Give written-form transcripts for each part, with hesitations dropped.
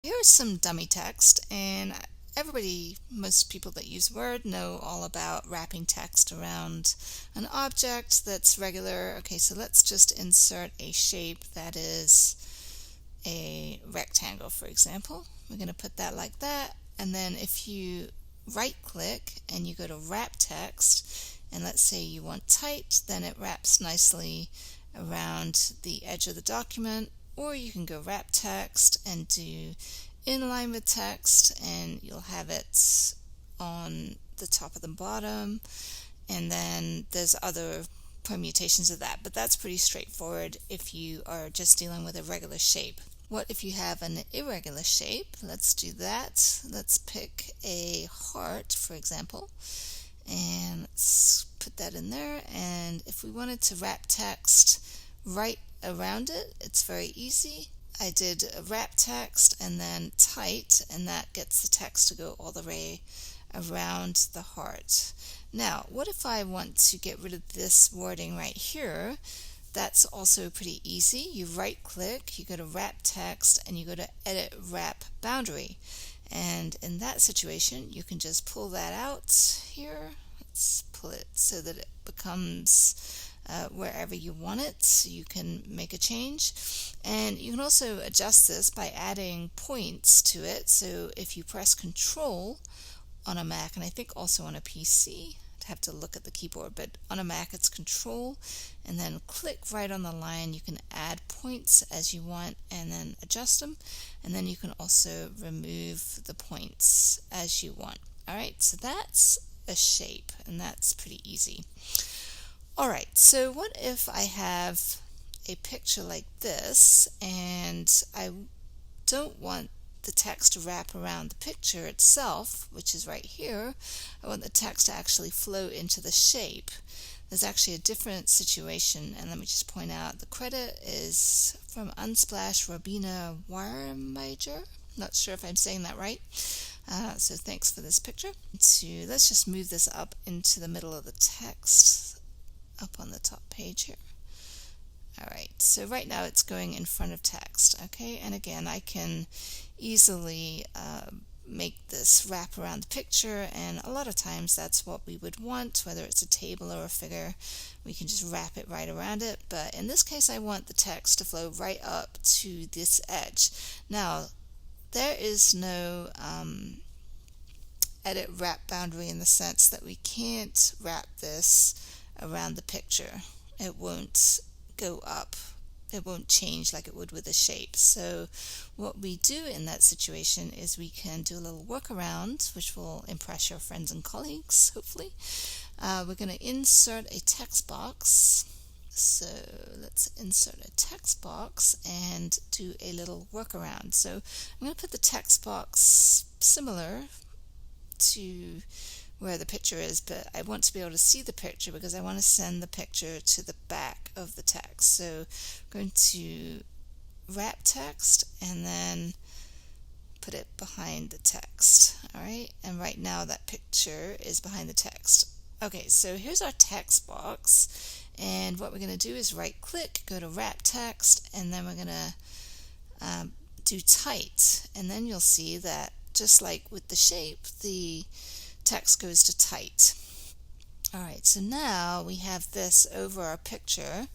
Here's some dummy text, and most people that use Word know all about wrapping text around an object that's regular. Okay, so let's just insert a shape that is a rectangle, for example. We're going to put that like that, and then if you right click and you go to wrap text, and let's say you want tight, then it wraps nicely around the edge of the document. Or you can go wrap text and do inline with text, and you'll have it on the top of the bottom, and then there's other permutations of that, but that's pretty straightforward if you are just dealing with a regular shape. What if you have an irregular shape? Let's do that. Let's pick a heart, for example, and let's put that in there. And if we wanted to wrap text right around it, it's very easy. I did a wrap text and then tight, and that gets the text to go all the way around the heart. Now, what if I want to get rid of this wording right here? That's also pretty easy. You right click, you go to wrap text, and you go to edit wrap boundary. And in that situation, you can just pull that out here. Let's pull it so that it becomes wherever you want it, so you can make a change. And you can also adjust this by adding points to it. So if you press Control on a Mac, and I think also on a PC, I'd have to look at the keyboard, but on a Mac it's Control and then click right on the line. You can add points as you want and then adjust them, and then you can also remove the points as you want. Alright, so that's a shape, and that's pretty easy. Alright, so what if I have a picture like this, and I don't want the text to wrap around the picture itself, which is right here. I want the text to actually flow into the shape. There's actually a different situation, and let me just point out the credit is from Unsplash Robina Wiremager. Not sure if I'm saying that right. So thanks for this picture. Let's just move this up into the middle of the text, up on the top page here. Alright, so right now it's going in front of text, okay? And again, I can easily make this wrap around the picture, and a lot of times that's what we would want, whether it's a table or a figure. We can just wrap it right around it, but in this case I want the text to flow right up to this edge. Now, there is no edit wrap boundary in the sense that we can't wrap this around the picture. It won't go up. It won't change like it would with a shape. So what we do in that situation is we can do a little workaround, which will impress your friends and colleagues, hopefully. We're going to insert a text box. So let's insert a text box and do a little workaround. So I'm going to put the text box similar to where the picture is, but I want to be able to see the picture because I want to send the picture to the back of the text. So I'm going to wrap text and then put it behind the text. Alright, and right now that picture is behind the text. Okay, so here's our text box, and what we're going to do is right click, go to wrap text, and then we're going to do tight, and then you'll see that just like with the shape, the text goes to tight. Alright, so now we have this over our picture,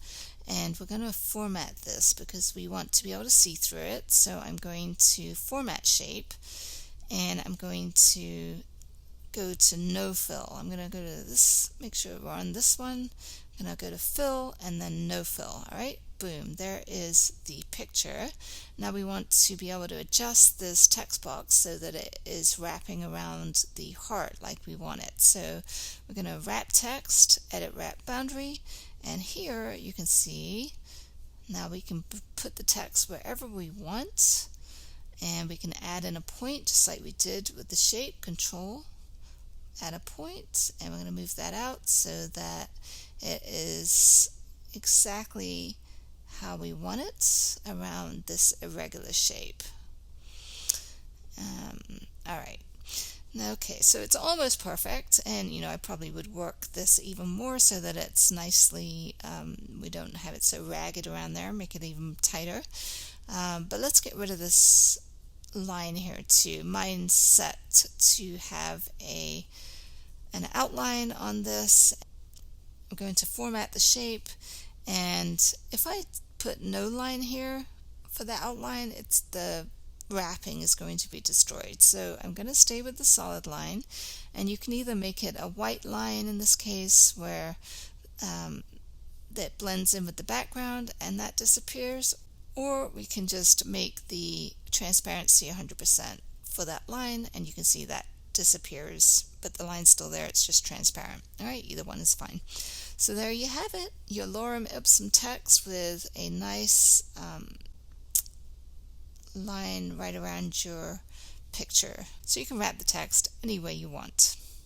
and we're going to format this because we want to be able to see through it. So I'm going to format shape, and I'm going to go to no fill. I'm going to go to this, make sure we're on this one. I'm going to go to fill and then no fill. Alright, boom, there is the picture. Now we want to be able to adjust this text box so that it is wrapping around the heart like we want it. So we're going to wrap text, edit wrap boundary, and here you can see now we can put the text wherever we want, and we can add in a point just like we did with the shape. Control, add a point, and we're going to move that out so that it is exactly how we want it around this irregular shape. Alright, okay, so it's almost perfect, and I probably would work this even more so that it's nicely, we don't have it so ragged around there, make it even tighter. But let's get rid of this line here too. Mine's set to have an outline on this. I'm going to format the shape, and if I put no line here for the outline, the wrapping is going to be destroyed. So I'm going to stay with the solid line, and you can either make it a white line in this case where that blends in with the background and that disappears, or we can just make the transparency 100% for that line, and you can see that disappears, but the line's still there, it's just transparent. Alright, either one is fine. So there you have it, your lorem ipsum text with a nice line right around your picture. So you can wrap the text any way you want.